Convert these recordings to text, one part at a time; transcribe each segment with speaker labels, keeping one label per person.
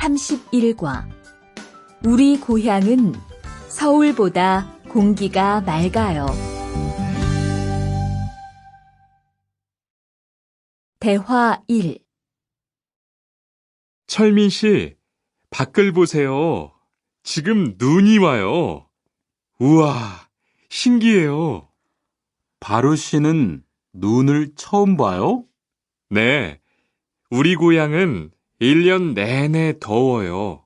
Speaker 1: 31과 우리 고향은 서울보다 공기가 맑아요. 대화 1.
Speaker 2: 철민 씨, 밖을 보세요. 지금 눈이 와요. 우와, 신기해요.
Speaker 3: 바로 씨는 눈을 처음 봐요?
Speaker 2: 네, 우리 고향은 1년 내내 더워요.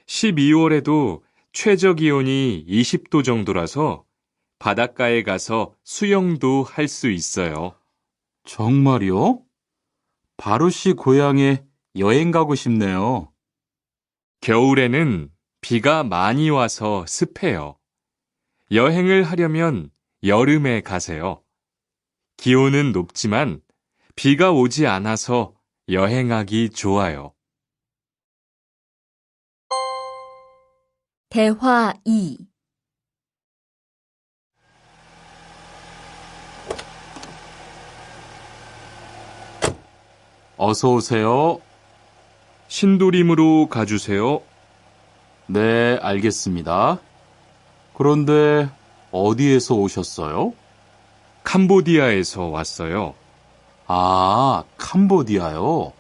Speaker 2: 12월에도 최저 기온이 20도 정도라서 바닷가에 가서 수영도 할 수 있어요.
Speaker 3: 정말요? 바로 씨 고향에 여행 가고 싶네요.
Speaker 2: 겨울에는 비가 많이 와서 습해요. 여행을 하려면 여름에 가세요. 기온은 높지만 비가 오지 않아서 여행하기 좋아요.
Speaker 1: 대화 2.
Speaker 3: 어서 오세요.
Speaker 2: 신도림으로 가주세요.
Speaker 3: 네, 알겠습니다. 그런데 어디에서 오셨어요?
Speaker 2: 캄보디아에서 왔어요.
Speaker 3: 아, 캄보디아요.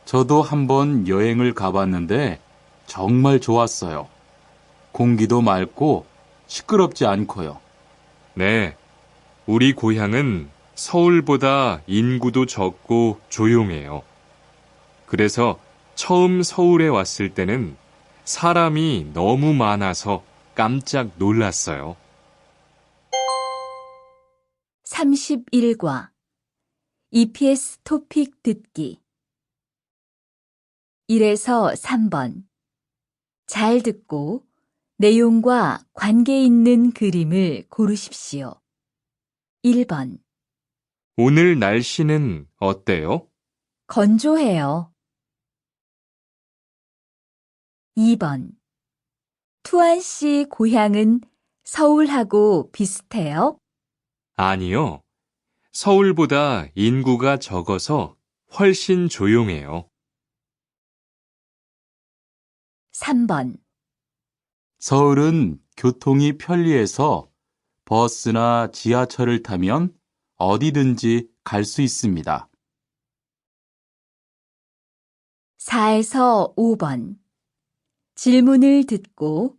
Speaker 3: 저도 한번 여행을 가봤는데 정말 좋았어요. 공기도 맑고 시끄럽지 않고요.
Speaker 2: 네, 우리 고향은 서울보다 인구도 적고 조용해요. 그래서 처음 서울에 왔을 때는 사람이 너무 많아서 깜짝 놀랐어요.
Speaker 1: 31과 EPS 토픽 듣기 1에서 3번 잘 듣고 내용과 관계 있는 그림을 고르십시오. 1번
Speaker 2: 오늘 날씨는 어때요?
Speaker 1: 건조해요. 2번 투안 씨 고향은 서울하고 비슷해요?
Speaker 2: 아니요. 서울보다 인구가 적어서 훨씬 조용해요.
Speaker 1: 3번
Speaker 3: 서울은 교통이 편리해서 버스나 지하철을 타면 어디든지 갈 수 있습니다.
Speaker 1: 4에서 5번 질문을 듣고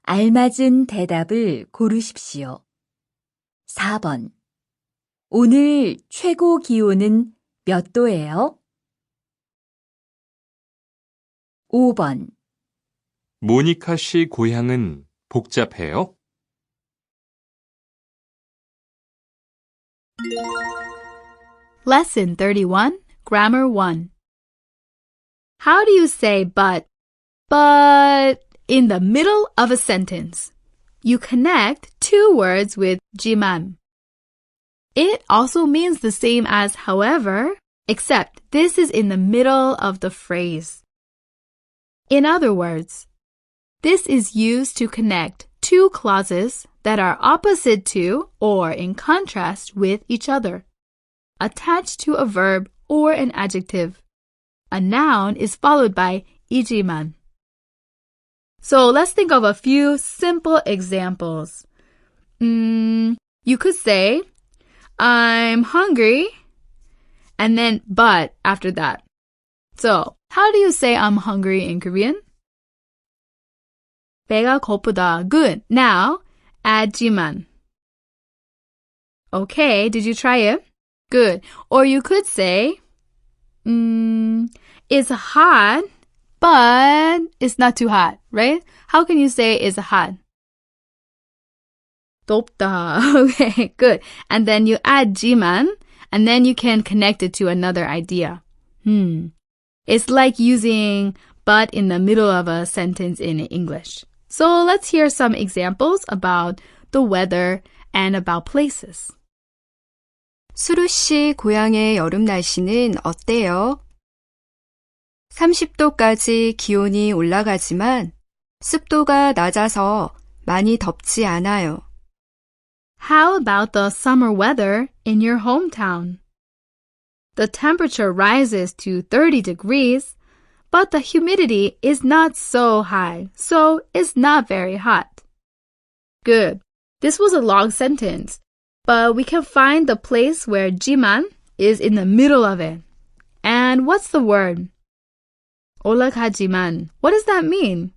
Speaker 1: 알맞은 대답을 고르십시오. 4번 오늘 최고 기온은 몇 도예요? 5번
Speaker 2: 모니카 씨 고향은 복잡해요?
Speaker 4: Lesson 31, Grammar 1. How do you say but in the middle of a sentence? You connect two words with jiman. It also means the same as however, except this is in the middle of the phrase. In other words, this is used to connect two clauses that are opposite to or in contrast with each other. Attached to a verb or an adjective. A noun is followed by ijiman. So let's think of a few simple examples. You could say, I'm hungry, and then but after that. So, how do you say I'm hungry in Korean? 배가 고프다. Good. Now, add 지만. Okay, did you try it? Good. Or you could say, it's hot, but it's not too hot, right? How can you say it's hot? 덥다. Okay, good. And then you add 지만, and then you can connect it to another idea. It's like using but in the middle of a sentence in English. So let's hear some examples about the weather and about places.
Speaker 5: 수루 씨 고향의 여름 날씨는 어때요? 30도까지 기온이 올라가지만 습도가 낮아서 많이 덥지 않아요.
Speaker 4: How about the summer weather in your hometown? The temperature rises to 30 degrees, but the humidity is not so high, so it's not very hot. Good. This was a long sentence, but we can find the place where 지만 is in the middle of it. And what's the word? 올라가지만. What does that mean?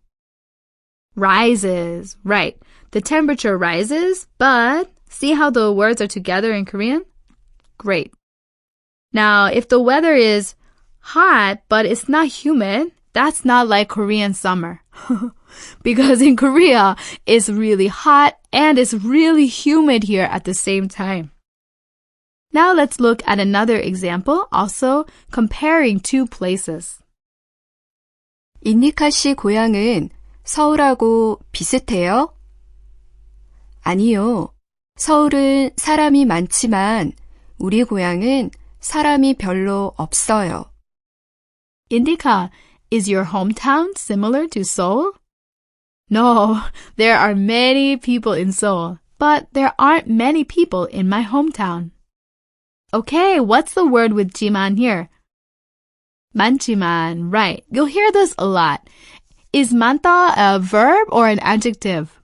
Speaker 4: Rises. Right. The temperature rises, but see how the words are together in Korean? Great. Now, if the weather is hot, but it's not humid, that's not like Korean summer. Because in Korea, it's really hot and it's really humid here at the same time. Now let's look at another example, also comparing two places.
Speaker 5: 인니카 씨 고향은 서울하고 비슷해요? 아니요. 서울은 사람이 많지만 우리 고향은 사람이 별로 없어요.
Speaker 4: Indika, is your hometown similar to Seoul? No, there are many people in Seoul, but there aren't many people in my hometown. Okay, what's the word with 지만 here? 많지만, right. You'll hear this a lot. Is 많다 a verb or an adjective?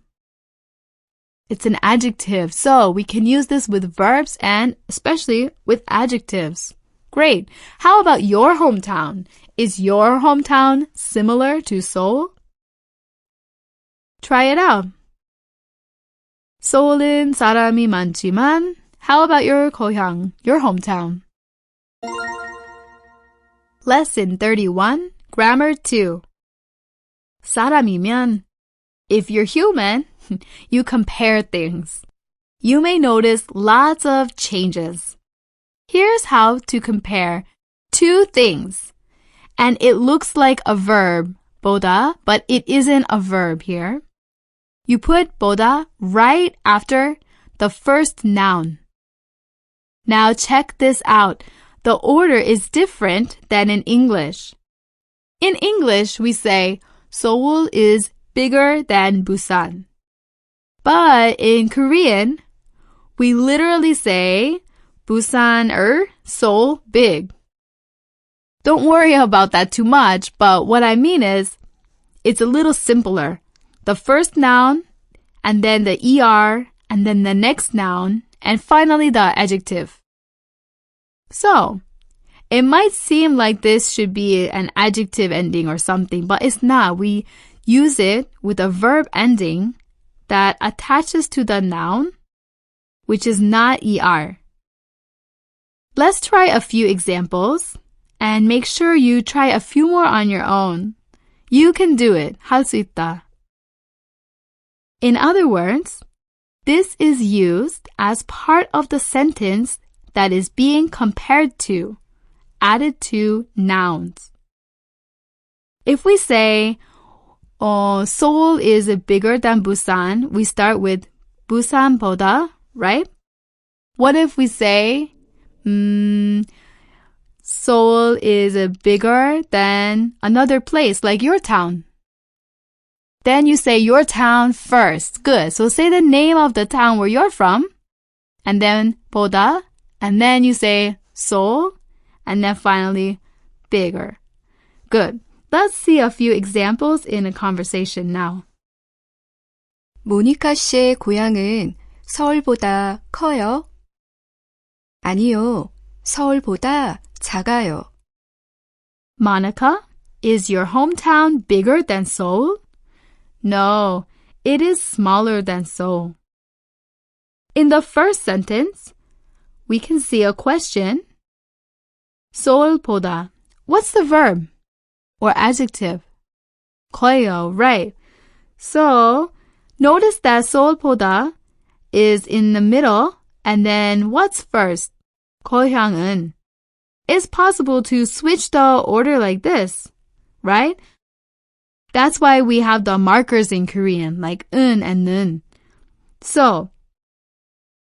Speaker 4: It's an adjective, so we can use this with verbs and especially with adjectives. Great. How about your hometown? Is your hometown similar to Seoul? Try it out. 서울은 사람이 많지만 how about your 고향, your hometown? Lesson 31, Grammar 2. 사람이면, if you're human, you compare things. You may notice lots of changes. Here's how to compare two things. And it looks like a verb, 보다, but it isn't a verb here. You put 보다 right after the first noun. Now check this out. The order is different than in English. In English, we say Seoul is bigger than Busan. But in Korean, we literally say Busan Seoul big. Don't worry about that too much, but what I mean is it's a little simpler. The first noun, and then the ER, and then the next noun, and finally the adjective. So, it might seem like this should be an adjective ending or something, but it's not. We use it with a verb ending that attaches to the noun, which is not ER. Let's try a few examples and make sure you try a few more on your own. You can do it. 할 수 있다. In other words, this is used as part of the sentence that is being compared to, added to nouns. If we say, Seoul is bigger than Busan, we start with 부산보다, right? What if we say, Seoul is bigger than another place, like your town? Then you say your town first. Good. So say the name of the town where you're from, and then 보다, and then you say Seoul, and then finally bigger. Good. Let's see a few examples in a conversation now.
Speaker 5: 모니카 씨의 고향은 서울보다 커요? 아니요, 서울보다 작아요.
Speaker 4: Monica, is your hometown bigger than Seoul? No, it is smaller than Seoul. In the first sentence, we can see a question. 서울보다. What's the verb or adjective? 커요, right. So, notice that 서울보다 is in the middle, and then what's first? 고향은. It's possible to switch the order like this, right? That's why we have the markers in Korean, like 은 and 는. So,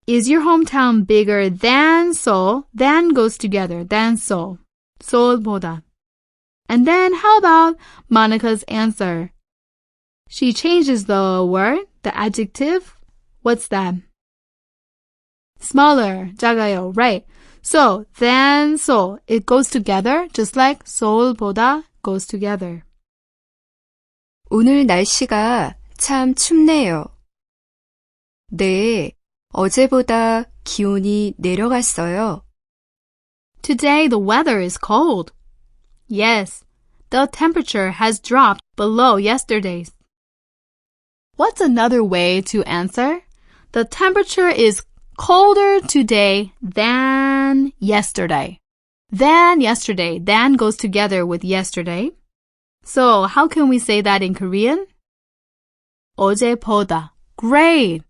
Speaker 4: is your hometown bigger than Seoul? Than goes together, than Seoul. 서울보다. And then how about Monica's answer? She changes the word, the adjective. What's that? Smaller, 작아요, right. So, than Seoul, it goes together just like 서울보다 goes together.
Speaker 5: 오늘 날씨가 참 춥네요. 네, 어제보다 기온이 내려갔어요.
Speaker 4: Today the weather is cold. Yes, the temperature has dropped below yesterday's. What's another way to answer? The temperature is colder today than yesterday. Than goes together with yesterday. So how can we say that in Korean? 어제보다. Great!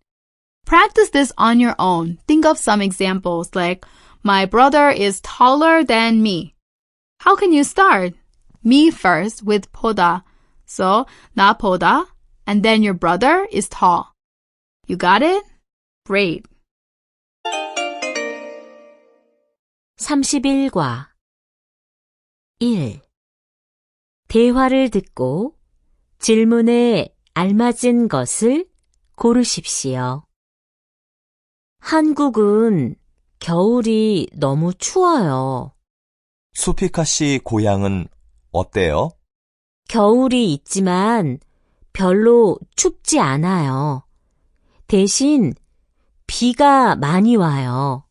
Speaker 4: Practice this on your own. Think of some examples like, my brother is taller than me. How can you start? Me first with 보다. So, 나보다, and then your brother is tall. You got it? Great.
Speaker 1: 31과 1. 대화를 듣고 질문에 알맞은 것을 고르십시오. 한국은 겨울이 너무 추워요.
Speaker 6: 수피카 씨 고향은 어때요?
Speaker 1: 겨울이 있지만 별로 춥지 않아요. 대신 비가 많이 와요.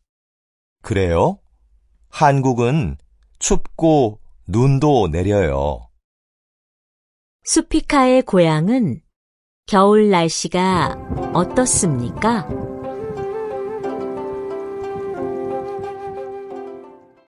Speaker 6: 그래요? 한국은 춥고 눈도 내려요.
Speaker 1: 수피카의 고향은 겨울 날씨가 어떻습니까?